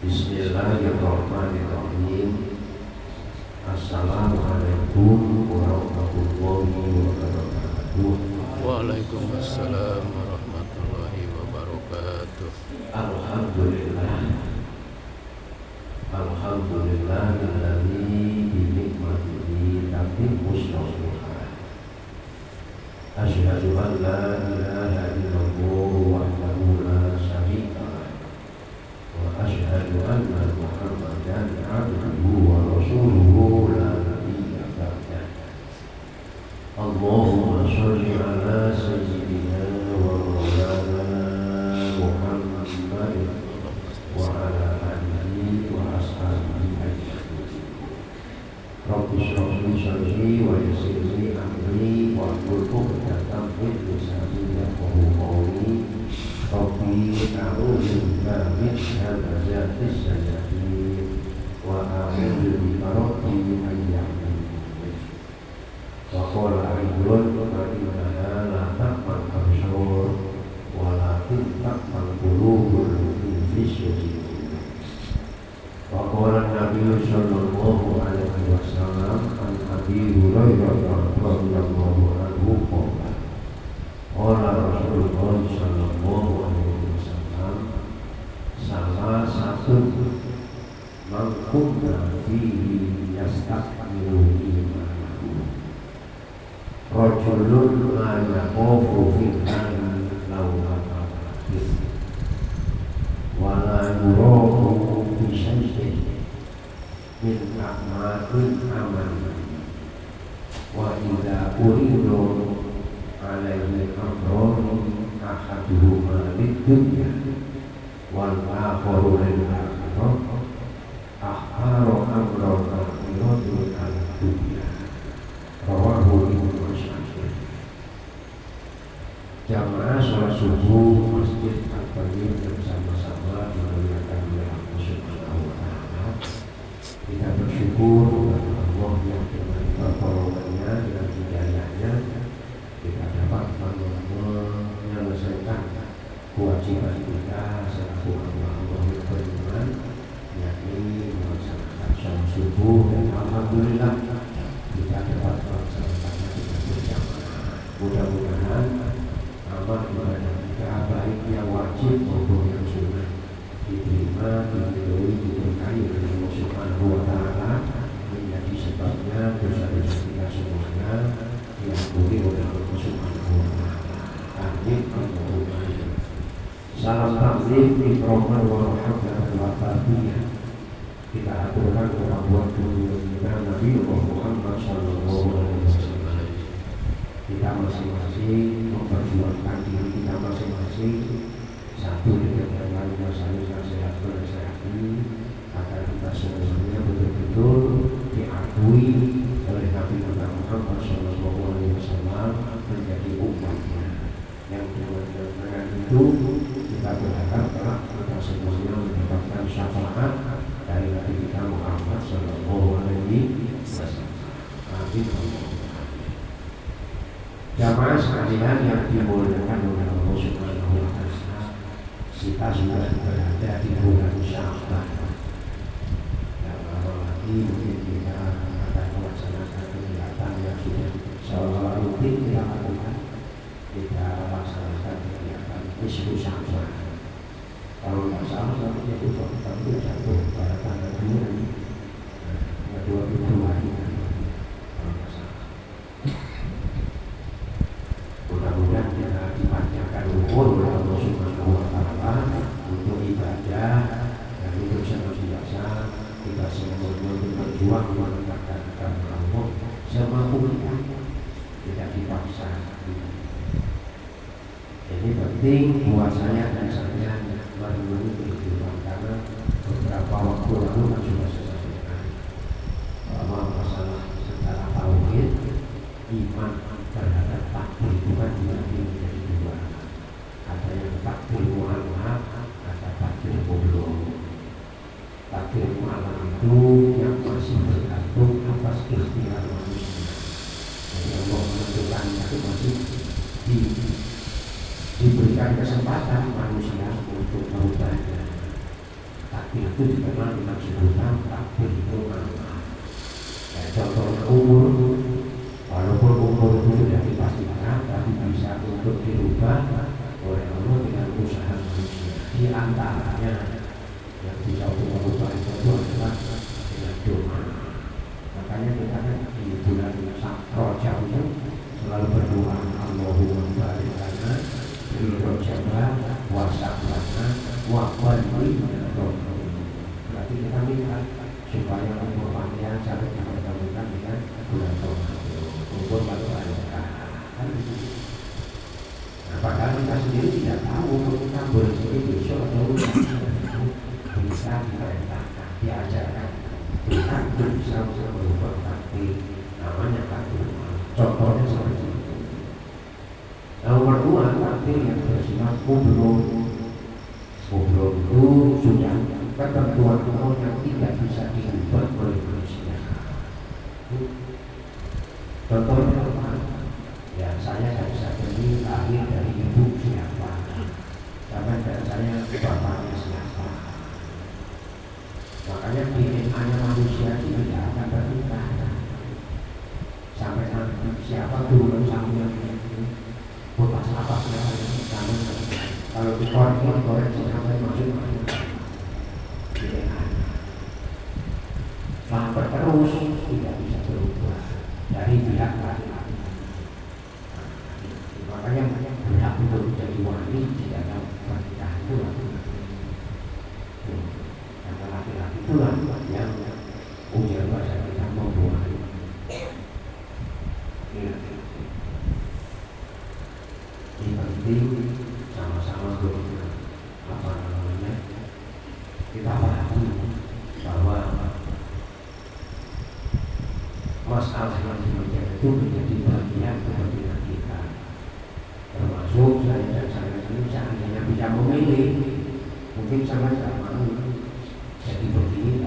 Bismillahirrahmanirrahim. Assalamualaikum warahmatullahi wabarakatuh. Waalaikumsalam warahmatullahi wabarakatuh. Alhamdulillah. Alhamdulillahilladzi bi ni'matihi tatimmu shalihat. Asyhadu an la ilaha illallah wahdahu la syarika lah. Wa asyhadu anna Muhammadan abduhu wa rasuluhu la nabiyya ba'dah. Allahumma sholli ala sayyidina wa maulana Muhammadin wa ala alihi wa ashabihi ajma'in. Rabbi shrah li sadri wa yassir li amri wa hlul 'uqdatam min lisani yafqahu qawli. Rabbi a'udzu bika min hamazati syayatin wa a'udzu bika rabbi an yahdurun. Wa qala ayyun fa innaha la ta'mal absar walakin ta'mal qulubul lati fi sudur. Wa qala Nabi sallallahu alaihi wasallam an Abi Hurairah radhiyallahu anhu qala qala Rasulullah sallallahu alaihi wasallam salah satu mangkunna fihi yastakmilu imanahu rajulun la yaqafu fillahi lawmata laim wa la yurahu bi syai'in min a'malil amal wa idza uridu alaihi amrun ahaduhuma lid-dunya wal akharu lil-akhirah ahharu amran akhiratu al-dunya. Rawahu Ibnu Mas'ud. Jamaah sholat subuh Masjid Al-Qayyim bersama-sama dimuliakan oleh Allah Subhanahu wa Ta'ala. Kita bersyukur kepada Allah yang dengan pertolongannya dan hidayahnya kita dapat menyelesaikan kewajiban kita selaku hamba Allah yang beriman, yakni melaksanakan sholat subuh, dan alhamdulillah kita dapat melaksanakannya dengan berjamaah. Mudah-mudahan amal ibadah kita baik yang wajib maupun yang sunnah diterima, diridhoi, diberkahi oleh Allah Subhanahu wa Ta'ala, menjadi sebabnya dosa-dosa kita semuanya diampuni oleh Allah Subhanahu wa Ta'ala. Amin. Allahumma amin. Salam taklim, ikroman, warahmatullahi wabarakatuh. Kita aturkan kemampuan kita Nabi Muhammad sallallahu alaihi wasallam. Kita masing-masing memperjuangkan diri kita masing-masing satu dengan yang lainnya, saling nasihat menasihati agar kita semuanya betul-betul diakui oleh Nabi Muhammad sallallahu alaihi wasallam menjadi umatnya. Yang dengan itu kita berharap kita semuanya mendapatkan syafaat dari Nabi kita Muhammad sallallahu alaihi wasallam. Amin. Jamaah sekalian yang dimuliakan oleh Allah Subhanahu wa Ta'ala, kita sudah berada di bulan Sya'ban. Dan lagi mungkin kita akan melaksanakan kegiatan yang sudah seolah rutin kita lakukan. Kita laksanakan kegiatan Nisfu Sya'ban. Kalau tidak salah namanya itu kita jatuh pada tanggal 2 Februari. Mudah-mudahan kita dipanjangkan umur oleh Allah Subhanahu wa Ta'ala untuk ibadah dan untuk senantiasa kita semuanya berjuang menegakkan agama Allah semampu kita, tidak dipaksa. Ini penting buat saya dan saya menemani kehidupan, karena beberapa waktu lalu kan sudah saya sampaikan bahwa masalah secara tauhid, iman terhadap takdir bukan dibagi menjadi dua. Ada yang takdir mu'alaf, ada takdir mu'alaf. Takdir mu'alaf itu yang masih bergantung atas ikhtiar manusia. Jadi Allah menentukan itu masih diberikan kesempatan manusia untuk merubahnya. itu dikenal dengan sebutan takdir itu amal. Ya, contohnya umur, walaupun umur itu sudah dipastikan, tapi bisa untuk dirubah oleh Allah dengan usaha manusia. Di antaranya yang bisa untuk merubah itu adalah dengan doa. Makanya kita kan di bulan Rajab itu selalu berdoa, Allahumma barik lana fi Rajab wa Sya'ban wa ballighna Ramadan. Berarti kita minta supaya umur panjang sampai dipertemukan dengan bulan Ramadan. Umur baru ada. Nah, padahal kita sendiri tidak tahu kita berzikir besok atau bisa diperintahkan, diajarkan. Kita bisa berubah takdir, namanya takdir. Contohnya seperti itu. Nomor 2, takdir yang bersifat kubro. Kubro itu sudah ketentuan Allah yang tidak bisa diubah oleh manusia. Contohnya apa? Ya, saya ini lahir dari ibu siapa, sama dari saya bapaknya siapa. Makanya DNA-nya manusia itu tidak akan berubah. Sampai nanti siapa dulu sampai bekas apa sama kalau dikoreksi sampai masuk DNA sampai terus tidak bisa berubah dari pihak laki-laki. Makanya berhak untuk menjadi wali tidak ada pernikahan itu. Karena laki-laki itulah yang punya bahasa kita membuat. Ini penting sama-sama apa namanya kita pahami bahwa masalah yang demikian itu menjadi bagian kepentingan kita, termasuk saya dan saya ini seandainya bisa memilih, mungkin sama-sama jadi begini,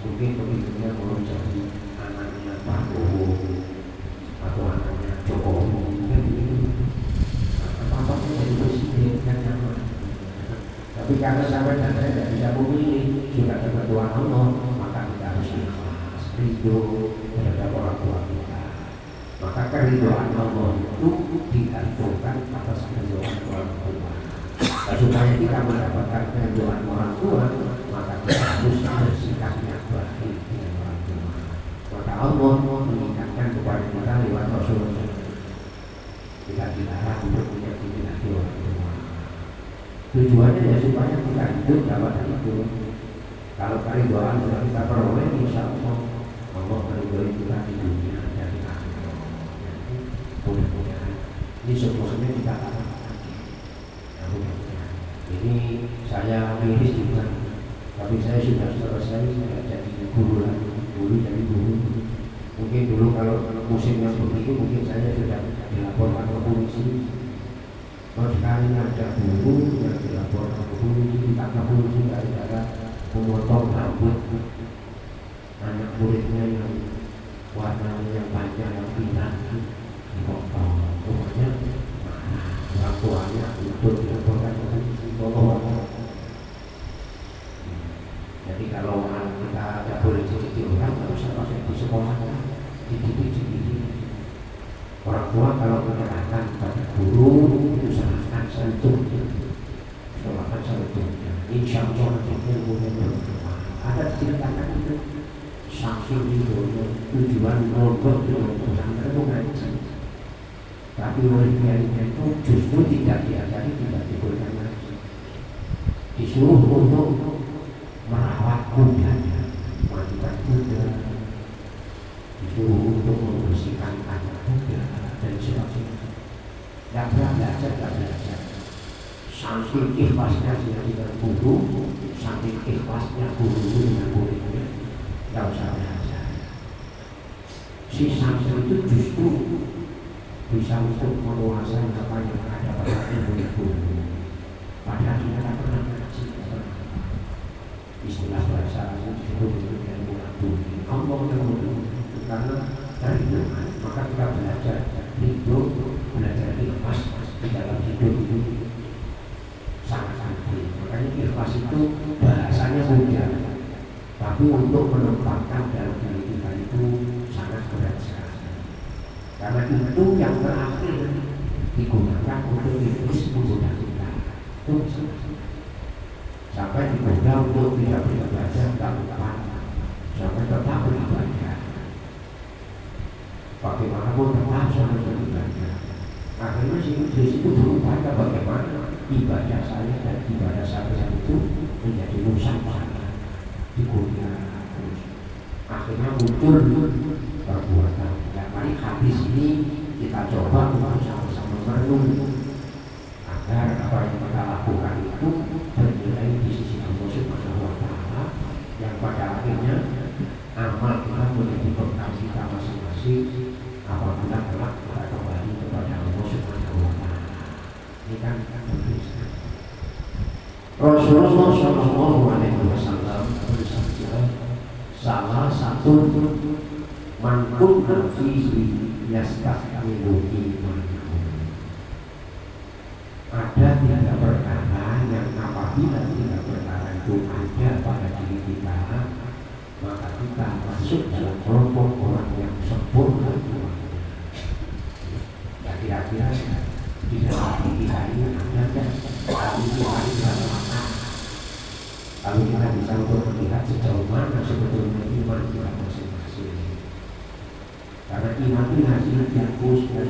mungkin begitunya mau jadi anaknya Pak Prabowo atau anaknya Jokowi, apa jadi presiden kan nyaman. Tapi karena sampai dan saya tidak bisa memilih, sudah ketentuan Allah, maka kita harus ikhlas, ridho terhadap orang tua kita. Maka keridhaan Allah itu digantungkan atas keridhaan orang tua. Dan supaya kita mendapatkan keridhaan orang tua, maka kita harus bersikapnya baik dengan orang tua. Maka Allah mengingatkan kepada kita lewat Rasulullah. Kita dilarang untuk menyakiti hati orang tua. Tujuannya ya supaya kita hidup dapat itu. Kalau keridhaan sudah kita peroleh, insya Allah Allah meridhoi kita di dunia dan di akhirat. Mudah-mudahan ini semuanya kita akan lagi. Mudah-mudahan. Ini saya miris juga, tapi saya sudah selesai. Saya jadi guru lagi, dulu jadi guru. Mungkin dulu kalau musim yang begitu, mungkin saya sudah dilaporkan ke polisi. Kalau sekarang ada guru yang dilaporkan ke polisi, ditangkap polisi gara-gara memotong rambut anak muridnya yang warnanya yang panjang, yang pindah dipotong. Pokoknya orang tuanya untuk dilaporkan ke polisi. Jadi kalau kita tidak boleh dididik orang, tidak usah pakai di sekolah, dididik sendiri. Orang tua kalau menyerahkan pada guru itu serahkan sentuhnya, serahkan sentuhnya. Insya Allah ilmunya berubah. Ada ceritakan itu sanksi itu tujuan mogok dengan pesantren itu ngaji. Tapi oleh kiainya itu justru tidak diajari, tidak diberikan ngaji. Disuruh untuk merawat kudanya, mandikan kuda, disuruh untuk membersihkan anak kuda dan sebagainya. Tidak pernah belajar. Saking ikhlasnya dengan guru, saking ikhlasnya guru dengan muridnya, tidak usah belajar. Si sanksi itu justru bisa untuk menguasai apa yang ada pada ilmu guru. Padahal dia tidak pernah ngaji. Istilah bahasa disebut dengan murid. Allah yang murid karena dari Tuhan, maka kita belajar hidup, belajar ikhlas di dalam hidup itu sangat penting. Makanya ikhlas itu bahasanya mudah, tapi untuk menempatkan dalam diri kita itu sangat berat sekali. Karena itu yang terakhir digunakan untuk iblis menggoda kita. Itu sampai digoda untuk tidak beribadah, tidak lupa, sampai tetap beribadah. Bagaimanapun tetap sampai beribadah. Akhirnya si iblis itu berupaya bagaimana ibadah saya dan ibadah saya itu menjadi rusak digoda terus. Akhirnya muncul perbuatan. Ya, mari hadis ini kita coba untuk sama-sama merenung agar apa yang kita lakukan itu bernilai di sisi Allah Subhanahu wa Ta'ala, yang pada akhirnya amal kita menjadi bekal kita masing-masing apabila kelak kita kembali kepada Allah Subhanahu wa Ta'ala. Ini kan berbeda. Rasulullah Shallallahu Alaihi Wasallam bersabda, salah satu man kunna fihi yastahmilu imanuhu. Ada tiga perkara yang apabila tiga perkara itu ada pada diri kita, maka kita masuk dalam kelompok orang yang sempurna. Ya kira-kira di dalam diri kita ini ada dan kalau kita bisa untuk melihat sejauh mana sebetulnya iman kita masing-masing. Karena iman itu hasil yang khusus,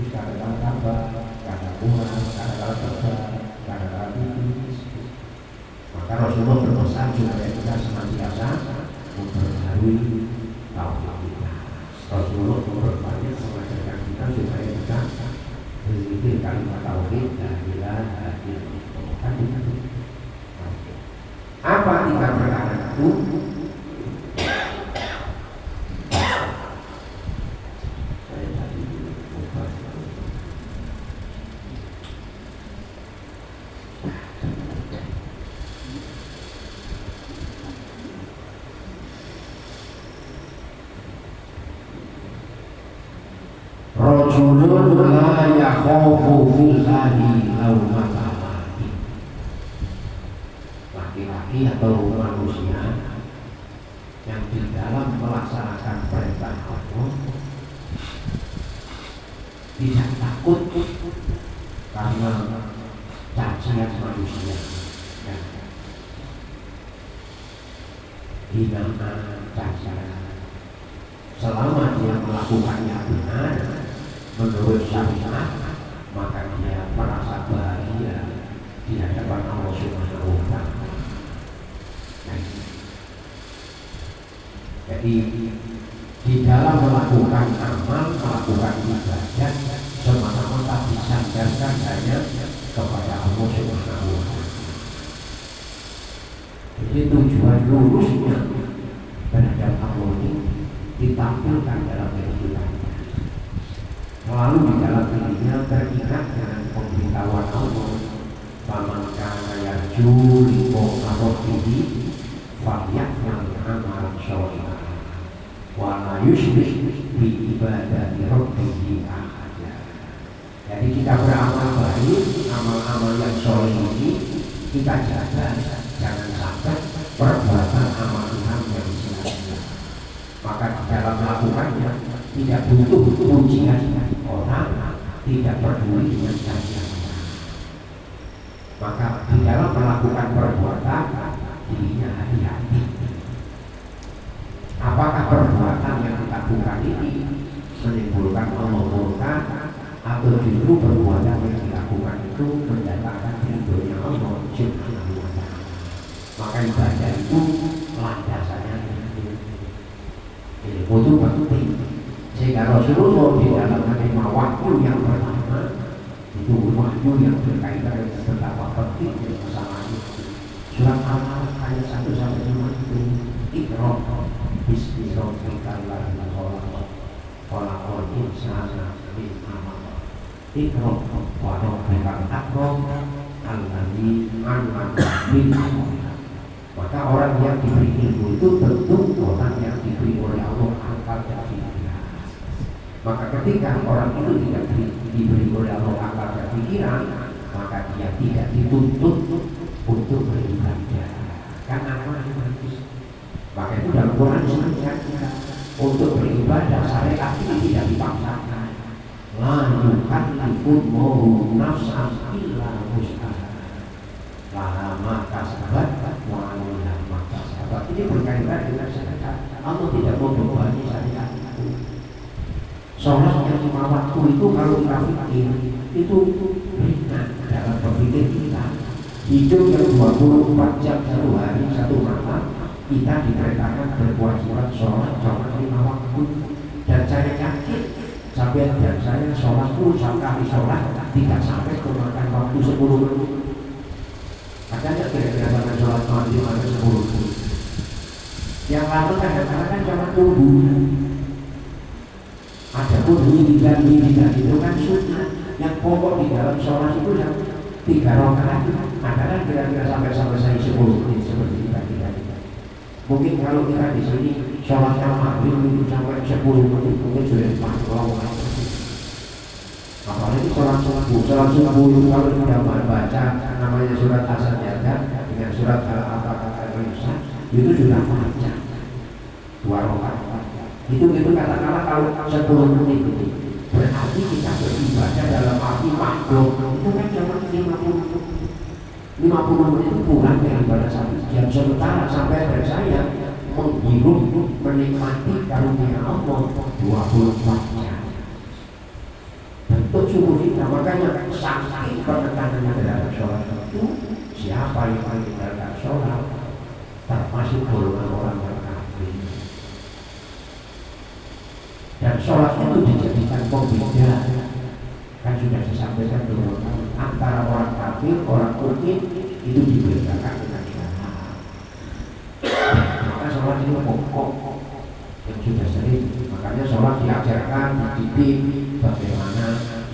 kadang-kadang tambah, kadang kurang, kadang-kadang terbang, kadang-kadang tipis. Maka Rasulullah berpesan supaya kita senantiasa memperbarui tauhid kita. Rasulullah memperbanyak mengajarkan kita supaya kita berzikir kalimat tauhid dan bila hadir apa tiga perkara itu? Rajulun la yakhafu fillahi lawmata laim. Laki-laki atau manusia yang di dalam melaksanakan perintah Allah tidak takut karena cacian manusia, hinaan, cacian. Selama dia melakukannya benar menurut syariat, maka dia merasa bahagia di hadapan Allah Subhanahu wa Ta'ala. Jadi di dalam melakukan amal, melakukan ibadah, semata-mata disandarkan hanya kepada Allah Subhanahu wa Ta'ala. Jadi tujuan lurusnya terhadap Allah ini ditampilkan dalam kehidupan. Lalu di dalam dirinya teringat dengan pemberitahuan Allah, faman kana yarju liqa rabbih falyamal amalan sholihan wa la yusyrik bi ibadati rabbih ahada. Jadi kita beramal baik, amal-amal yang sholih ini kita jaga, jangan sampai perbuatan amal Tuhan yang sia-sia. Maka dalam melakukannya tidak butuh pujian orang, tidak peduli dengan cacian. Maka di dalam melakukan perbuatan dirinya hati-hati. Apakah perbuatan yang kita lakukan ini menimbulkan Allah murka atau justru perbuatan yang dilakukan itu mendatangkan ridhonya Allah Subhanahu wa Ta'ala. Maka ibadah itu landasannya ilmu itu penting. Sehingga Rasulullah di dalam menerima wahyu yang pertama itu wahyu yang berkaitan dengan betapa pentingnya masalah itu. Surat Al-Alaq ayat 1 sampai 5 itu Iqra bismi rabbikal ladzi khalaq khalaqal insana min 'alaq. Iqra wa rabbukal akram alladzi 'allama bil qalam. Maka orang yang diberi ilmu itu tentu orang yang diberi oleh Allah akal dan pikiran. Maka ketika orang itu tidak diberi oleh Allah akal dan pikiran, maka dia tidak dituntut untuk beribadah. Karena apa? Maka itu dalam Quran disebutkan untuk beribadah syariat ini tidak dipaksakan. La yukallifu nafsan illa wus'aha. Laha ma kasabat wa 'alaiha ma kasabat. Ini berkaitan dengan syariat. Allah tidak membebani syariat itu. Sholat yang 5 waktu itu kalau kita fikir itu ringan dalam berpikir kita. Hidup yang 24 jam satu hari satu malam, kita diperintahkan berkewajiban sholat 5 waktu. Dan saya yakin sampai dan saya sholat pun kali sholat tidak sampai memakan waktu 10 menit. Makanya kira-kira sampai sholat maghrib ada 10 menit. Yang lalu kadang-kadang kan cuma tunggu. Adapun wiridan itu kan sunnah. Yang pokok di dalam sholat itu yang 3 rakaat. Kadang-kadang kira-kira sampai selesai 10 menit seperti kita. Mungkin kalau kita di sini sholatnya maghrib itu sampai 10 menit mungkin sudah dipanggil. Apalagi sholat subuh kalau sudah baca namanya surat As-Sajdah dengan surat Al-Fatihah itu sudah panjang 2 rakaat. Itu katakanlah kalau 10 menit itu berarti kita beribadah dalam arti makhluk itu kan cuma 50 menit itu pulang daripada 1 jam. Sementara sampai dari saya menghirup menikmati karunia Allah 24 jam. Bentuk subuh kita, makanya saking penekanannya dalam sholat itu siapa yang meninggalkan sholat termasuk golongan orang yang kafir. Dan sholat itu dijadikan pembeda, kan sudah disampaikan dulu, antara orang kafir, orang mukmin itu dibedakan dengan sholat. Maka sholat itu pokok yang sudah sering, makanya sholat diajarkan, dididik bagaimana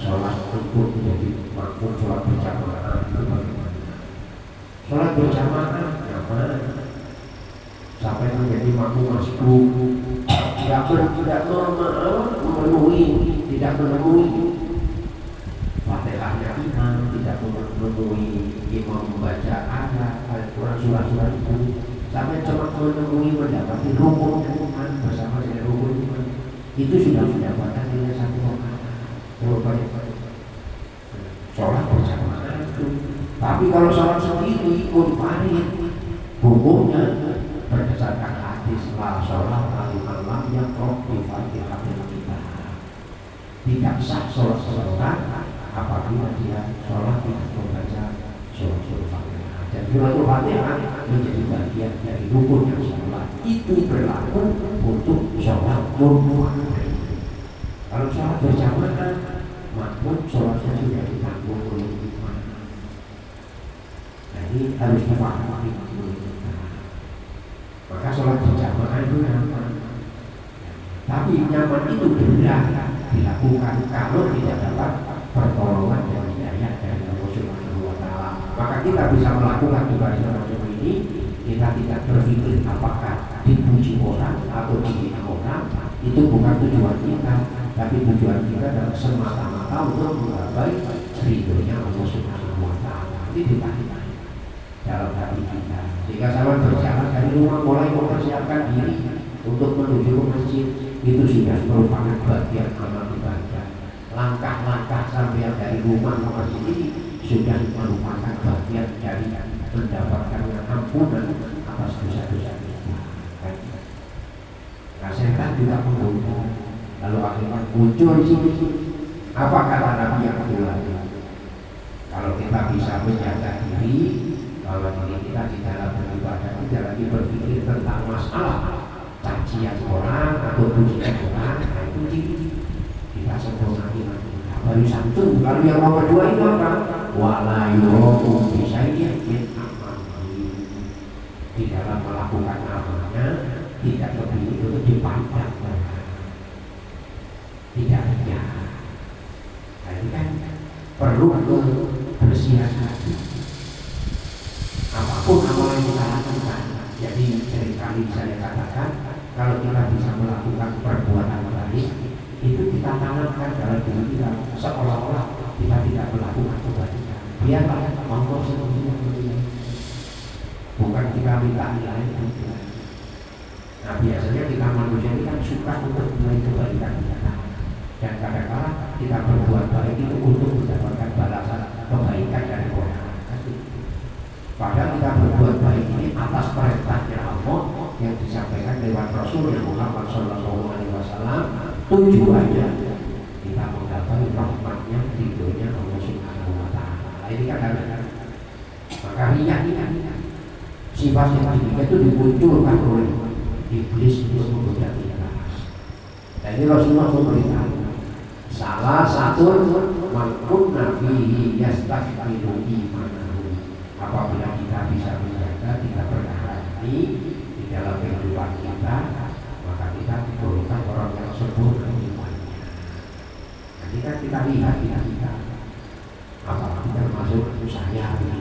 sholat untuk menjadi makmum, sholat berjamaah itu bagaimana. Sholat berjamaah nyaman sampai menjadi makmum masbuk, tidak memenuhi Fatihahnya imam, tidak memenuhi imam membaca ayat Al-Quran surah-surah itu, sampai cuma menemui mendapati rukun iman bersama dengan rukun iman itu sudah mendapatkan nilai 1 rakaat. Sholat berjamaah itu. Tapi kalau sholat sendiri ikut farid, hukumnya berdasarkan hadis la sholat liman lam yaqra bi Fatihatil Kitab. Tidak sah sholat seseorang apabila dia sholat tidak membaca surah Fatihah. Dan surah Fatihah menjadi bagian dari rukun yang sholat. Itu berlaku untuk sholat munfarid. Kalau sholat berjamaah, makmum sholatnya sudah ditanggung oleh imam. Nah ini harus dipahami oleh kita. Maka sholat berjamaah itu nyaman. Tapi nyaman itu berat dilakukan kalau tidak dapat pertolongan dan hidayah dari Allah Subhanahu wa Ta'ala. Maka kita bisa melakukan ibadah macam ini. Kita tidak berpikir apakah dipuji orang atau dihina orang. Itu bukan tujuan kita, tapi tujuan kita adalah semata-mata untuk menggapai ridhonya Allah Subhanahu wa Ta'ala. Ini ditanam dalam hati kita. Jika sama berjalan dari rumah mulai mempersiapkan diri untuk menuju ke masjid, itu sudah merupakan bagian amal ibadah. Langkah-langkah sampai dari rumah ke masjid ini sudah merupakan bagian dari mendapatkan ampunan atas dosa-dosa kita. Nah, setan juga menggoda. Lalu akhirnya muncul apa kata Nabi yang kedua? Kalau kita bisa menjaga diri, bahwa diri kita di dalam beribadah tidak lagi berpikir tentang masalah cacian orang atau pujian orang, nah itu kita sempurna iman. Baru santun. Lalu yang nomor 2 itu apa? Wala yuroku bisa min amali. Di dalam melakukan amalnya tidak lebih itu dipandang, tidak hanya. Nah, ini kan perlu kebersihan hati. Apapun amal yang kita lakukan. Jadi seringkali saya katakan, kalau kita bisa melakukan perbuatan baik, itu kita tanamkan dalam diri kita seolah-olah kita tidak melakukan kebaikan. Biarlah Allah seperti itu. Bukan kita minta nilai itu. Nah biasanya kita manusia ini kan suka untuk melakukan kebaikan kita, dan kadang-kadang kita berbuat baik itu untuk mendapatkan balasan kebaikan dari orang. Padahal kita berbuat baik ini atas perintahnya Allah yang disampaikan lewat Rasulullah Muhammad SAW. Tujuannya kita menggapai rahmatnya, ridhonya Allah Subhanahu Wa Taala. Ini kan ada. Maka riya sifat yang demikian itu dimunculkan oleh iblis untuk menggoda kita. Dan ini Rasulullah memberitahu salah satu makhluk nabi yastaghfiru imanahu. Apabila kita bisa menjaga, kita berhati di dalam kehidupan kita, maka kita digolongkan orang yang sempurna imannya. Nanti kan kita lihat kita apalagi termasuk saya ini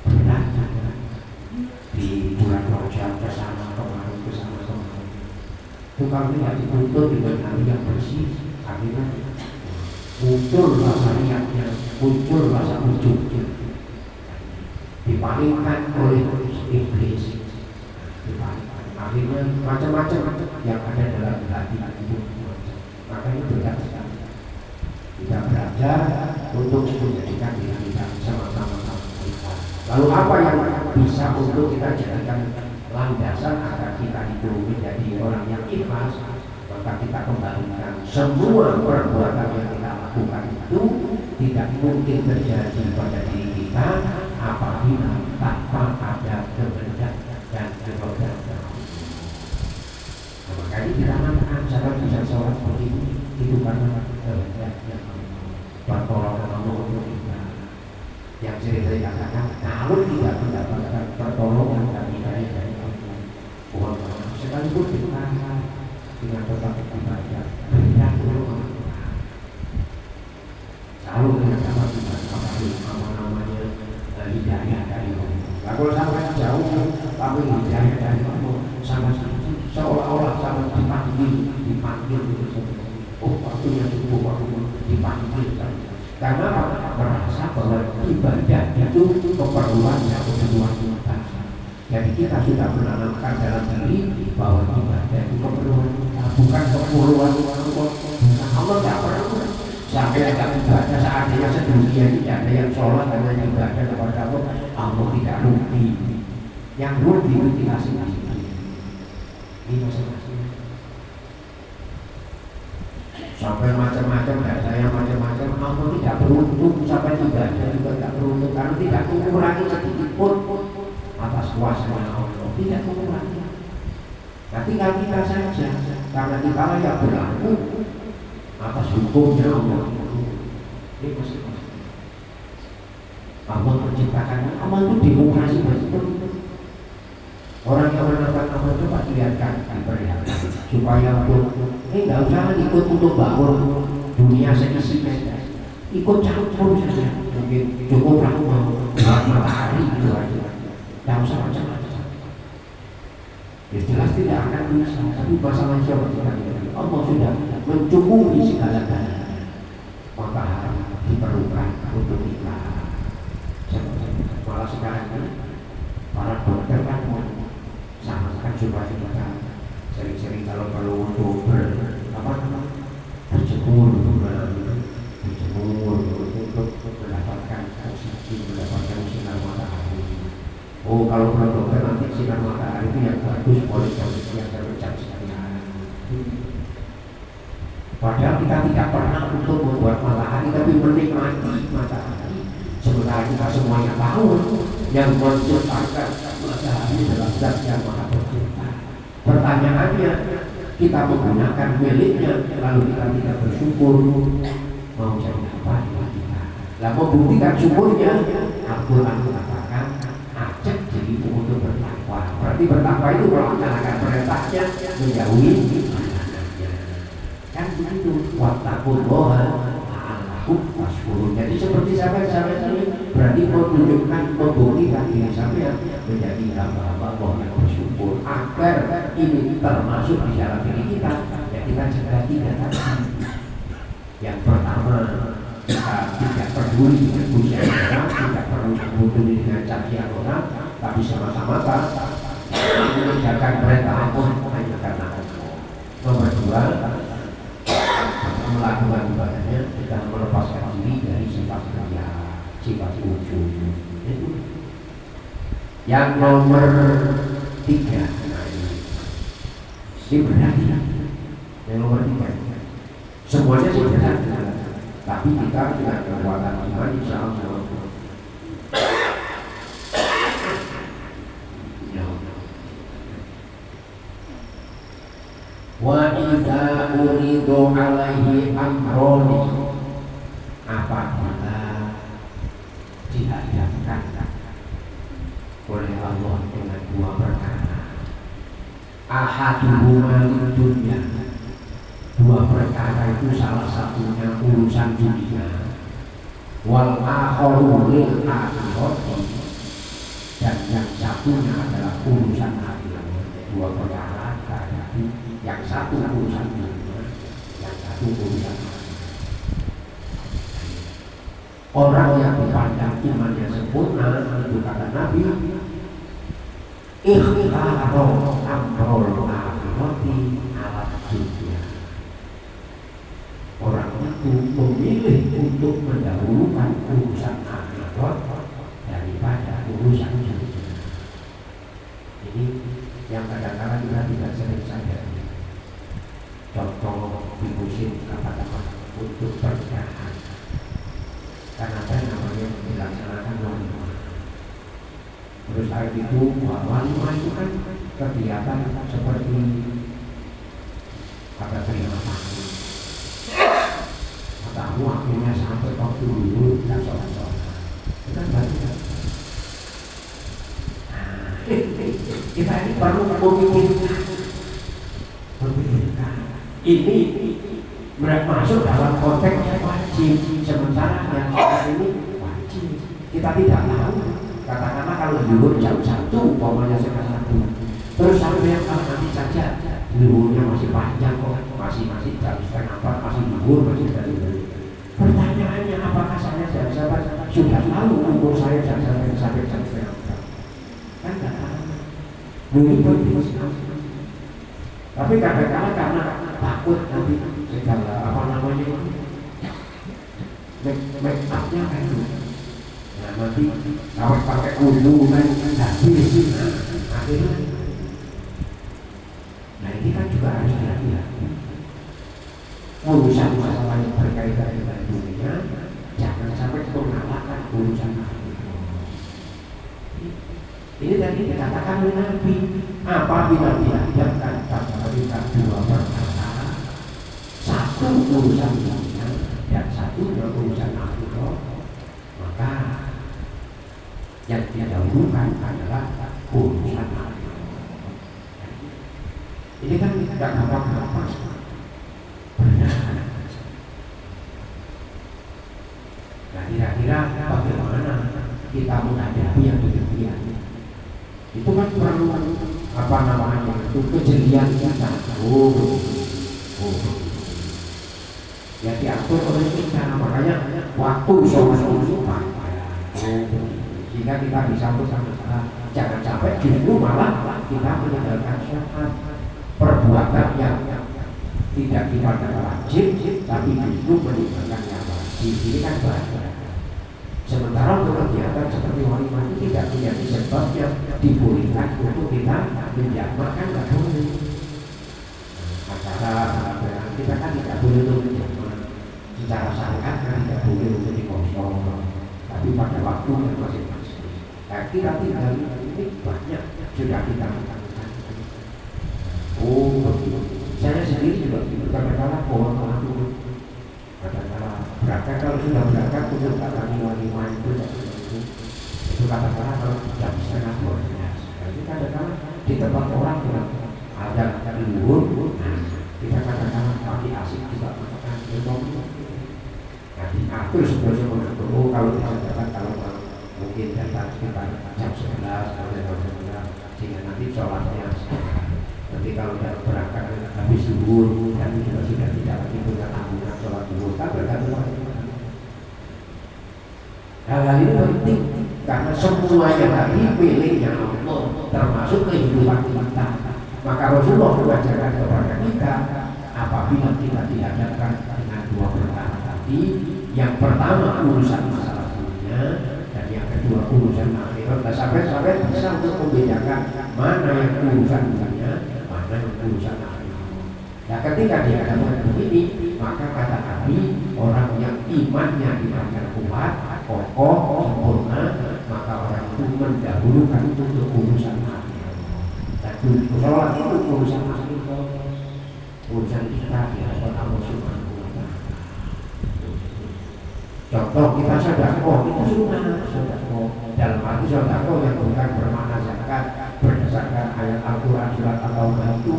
berat di bulan Rajab ke sana kemarin itu kami tidak dituntut dengan hati yang bersih, akhirnya muncul rasa riaknya, muncul rasa ujungnya, dipalingkan oleh iblis, dipalingkan. Akhirnya macam-macam yang ada dalam hati itu. Makanya berat sekali kita belajar untuk menjadikan diri kita sama-sama kita. Lalu apa yang bisa untuk kita jadikan landasan agar kita itu menjadi orang yang ikhlas? Maka kita kembalikan semua perbuatan yang kita lakukan itu tidak mungkin terjadi pada diri kita apabila tanpa ada kehendak dan kehendak. Nah, makanya kita mengatakan cara bisa sholat seperti itu karena kehendak yang pertolongan Allah untuk kita. Yang sering saya katakan, kalau tidak mendapatkan pertolongan dan hidayah dari Allah, sekalipun kita dengan tetap ibadah, berikan pertolongan. Selalu dengan dapat ibadah, namanya hidayah dari Allah. Nah, kalau sampai jauh, tapi hidayah dari Allah sama seolah-olah sama dipanggil gitu. Oh, waktunya cukup, waktu dipanggil. Karena merasa bahwa ibadah itu keperluan kita. Jadi kita sudah menanamkan dalam diri bahwa ibadah itu keperluan kita, bukan keperluan orang. Allah tidak perlu sampai ada ibadah seandainya sedunia ini ada yang sholat dan ibadah kepada Allah, Allah tidak rugi. Yang rugi itu kita sendiri. Ini masalah. Sampai macam-macam dan saya macam-macam, Allah tidak beruntung sampai ibadah juga tidak beruntung karena tidak mengurangi sedikit pun atas kuasanya Allah, tidak mengurangi. Nah, tinggal kita saja karena kita yang berlaku atas hukumnya Allah. Ini masing-masing. Allah menciptakan, Allah itu demokrasi betul. Orang yang menetapkan Allah coba dilihatkan diperlihatkan supaya nggak usah ikut untuk bangun dunia seisi-seisi, ikut campur saja. Mungkin cukup buat matahari gitu aja, nggak usah macam-macam. Ya jelas tidak akan bisa, tapi masalah siapa Allah sudah mencukupi segala-galanya. Matahari diperlukan untuk kita. Malah sekarang ini para dokter kan sama-sama supaya kita sering-sering kalau perlu untuk berjemur untuk mendapatkan oksigen, mendapatkan sinar matahari. Oh, kalau dokter nanti sinar matahari itu yang bagus, kualitas yang terucap sekali. Padahal kita tidak pernah untuk membuat matahari, tapi menikmati matahari. Sementara kita semuanya tahu yang menciptakan matahari adalah zat yang maha pencipta. Pertanyaannya, kita menggunakan miliknya lalu kita tidak bersyukur, mau jadi apa kita? Lah membuktikan syukurnya, Al-Quran mengatakan ajak jadi untuk bertakwa. Berarti bertakwa itu melaksanakan perintahnya, menjauhi larangannya. Kan begitu. Wattaqullaha la'allakum tashkurun. Jadi seperti sampai ini berarti menunjukkan, membuktikan diri sampai menjadi hamba-hamba Allah yang bersyukur agar ini termasuk di dalam diri kita. Ya kita jaga 3 tadi. Yang pertama, kita tidak peduli dengan pujian orang, tidak perlu peduli dengan cacian orang, tapi sama-sama mengerjakan perintah Allah Yang nomor 3, nah ini berarti yang nomor 3 semuanya sih berat, tapi kita dengan kekuatan iman insya Allah. Wa idza uridu alaihi amroni, apabila dihadapkan oleh Allah dengan 2 perkara, ahaduhuma dunya, 2 perkara itu salah satunya urusan dunia, wal akharu lil akhirati, dan yang satunya adalah urusan akhirat. 2 perkara tadi, yang satu urusan dunia, yang satu urusan akhirat. Orang yang dipandang imannya sempurna, itu kata Nabi, ikhtiaro amrul akhirati ala dunia. Orang itu memilih untuk mendahulukan urusan akhirat daripada urusan dunia. Ini yang kadang-kadang kita tidak sering sadari. Contoh di musim kata-kata untuk pernikahan, karena saya namanya dilaksanakan walimah. Terus hari itu walimah itu kan kegiatan seperti ada terima kasih. Tahu akhirnya sampai waktu dulu dan sholat-sholat. Kita baca. Kita ini perlu memikirkan. Ini masuk dalam konteks wajib, sementara yang kita ini wajib. Kita tidak tahu. Katakanlah kalau dulu jam 1, umpamanya sekarang 1. Terus sampai kalau nanti saja dulunya masih panjang kok, masih jam 3:30, masih libur, masih dari. Pertanyaannya, apakah saya sudah tahu umur saya sampai jam 3:30? Kan tidak tahu. Mungkin tapi kadang-kadang karena takut nanti segala apa namanya make up-nya kan itu. Nah nanti kalau pakai kudu kan habis. Akhirnya, nah ini kan juga harus hati-hati. Urusan masalah yang berkaitan dengan dunia jangan sampai mengalahkan urusan akhirat. Ini tadi dikatakan oleh Nabi, apabila dihadapkan pada 2 perkara, satu urusan dunia dan satu urusan akhirat, maka yang didahulukan adalah urusan akhirat. Ini kan tidak gampang-gampang. Benar. Nah kira-kira bagaimana kita menghadapi yang demikian? Itu kan perlu apa namanya itu kejelian kita. Ya diatur oleh kita, makanya waktu sholat itu sehingga kita bisa bersama-sama. Jangan sampai justru malah kita meninggalkan sholat, perbuatan yang tidak dipandang wajib, tapi justru meninggalkan yang wajib. Ini kan bahaya. Sementara untuk kegiatan seperti walimah itu tidak menjadi sebab yang dibolehkan untuk kita menjamak, kan tidak boleh. Acara kita kan tidak boleh untuk menjamak. Secara syariat kan tidak boleh untuk dikosong. Tapi pada waktu yang masing-masing. Nah, kita tinggal ini banyak sudah kita lakukan. Oh, begitu. Saya sendiri juga kadang-kadang kadang-kadang berangkat, kalau sudah berangkat untuk datang walimah itu kadang-kadang kalau jam 11:30. Jadi kadang-kadang di tempat orang ada luhur, kita kadang-kadang pagi asik juga makan ilmu. Nah diatur sebelumnya mengatur. Oh kalau kita kalau mungkin datang sekitar jam 11 atau jam 11 sehingga nanti sholatnya. Nanti kalau sudah berangkat habis zuhur, dan kita sudah tidak lagi punya tanggungan sholat zuhur, kan bergantung. Hal-hal ini penting karena semuanya tadi miliknya Allah, termasuk kehidupan kita. Maka Rasulullah mengajarkan kepada kita, apabila kita dihadapkan dengan 2 perkara tadi, yang pertama urusan masalah dunia dan yang kedua urusan akhirat, sampai bisa untuk membedakan mana yang urusan dunia, mana yang urusan akhirat. Nah ketika dia katakan begini, maka kata Nabi, orang yang imannya dimakan kuat, kokoh, sempurna, maka orang itu mendahulukan untuk urusan akhirat. Dan sholat itu urusan akhirat, urusan kita di hadapan Allah Subhanahu wa Ta'ala. Contoh kita sedekah itu sunnah sedekah. Dalam arti sedekah yang bukan bermakna zakat berdasarkan ayat Al-Quran surat At-Taubah itu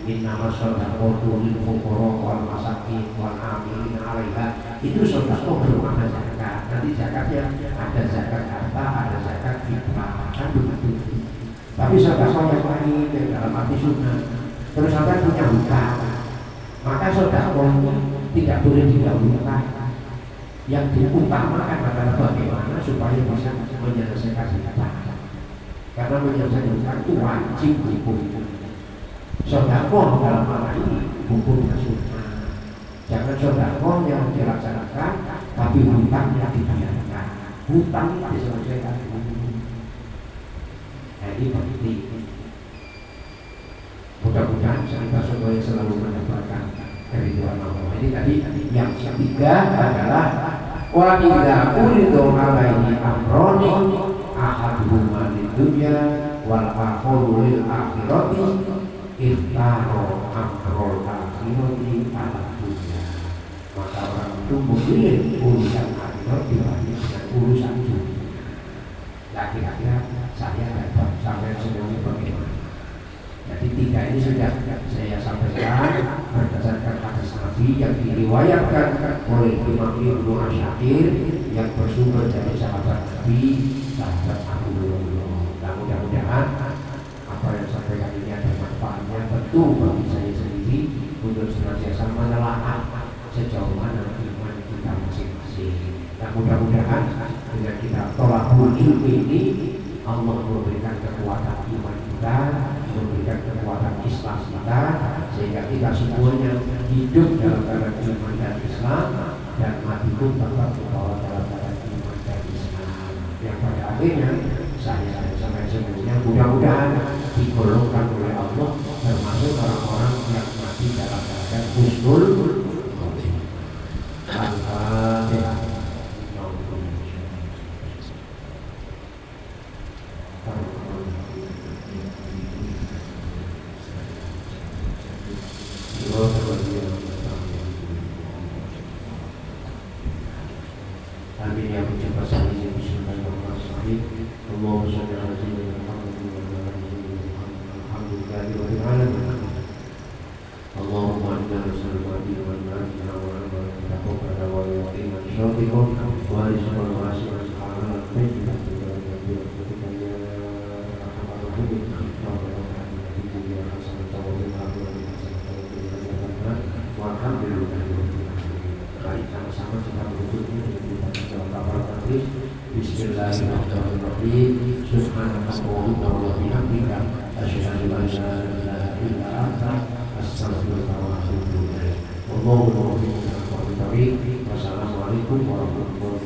innamas shadaqatu lil fuqara wal masakin wal amilina 'alaiha, itu sedekah bermakna zakat. Nanti zakatnya ada zakat harta, ada zakat fitrah, kan begitu. Tapi sedekah yang lain yang dalam arti sunnah, terus sampai punya hutang, maka sedekah tidak boleh didahulukan. Yang diutamakan adalah bagaimana supaya bisa menyelesaikan hutang. Karena menyelesaikan hutang itu wajib hukum. Sedekah dalam hal ini hukumnya sunnah. Jangan sedekah yang dilaksanakan tapi hutangnya dibiarkan. Hutang diselesaikan dulu. Ini penting. Mudah-mudahan kita semuanya selalu mendapatkan keridhaan Allah. Ini tadi yang ketiga adalah wa idza uridu alaihi amroni ahaduhuma lid dunya wal akharu lil akhirati iftaro amrul akhirati ala dunya. Maka orang itu memilih urusan akhirat dibandingkan urusan dunia. Nah kira-kira saya dapat sampai semuanya bagaimana? Jadi tiga ini sudah saya sampaikan berdasarkan hadis Nabi yang diriwayatkan oleh Imam Ibnu Asy'ir yang bersumber dari sahabat Nabi, sahabat Abu Hurairah. Nah mudah-mudahan apa yang saya sampaikan ini ada manfaatnya tentu bagi saya sendiri untuk senantiasa menelaah sejauh mana iman kita masing-masing. Nah mudah-mudahan dengan kita tolakul ilmu ini Allah memberikan kekuatan iman kita, memberikan kekuatan Islam kita, sehingga kita semuanya hidup dalam keadaan iman dan Islam dan mati pun tetap membawa dalam keadaan iman dan Islam. Yang pada akhirnya saya sampai semuanya mudah-mudahan digolongkan oleh Allah termasuk orang-orang yang mati dalam keadaan husnul khotimah. Amin ya rabbal alamin. Bismillahirrahmanirrahim. Allahumma shalli ala sayyidina Muhammadin wa ala alihi alhamdulillahi alamin. Allahumma inna nas'aluka al-iman wa al-taqwa wa al-yaqin syarrikum wa rizqan wasi'an halal tayyiban sama-sama kita bersyukur Bismillahirrahmanirrahim. Subhanallah wa bihamdika asyhadu an la ilaha illa anta astaghfiruka wa atubu ilaik. Wassalamualaikum warahmatullahi wabarakatuh.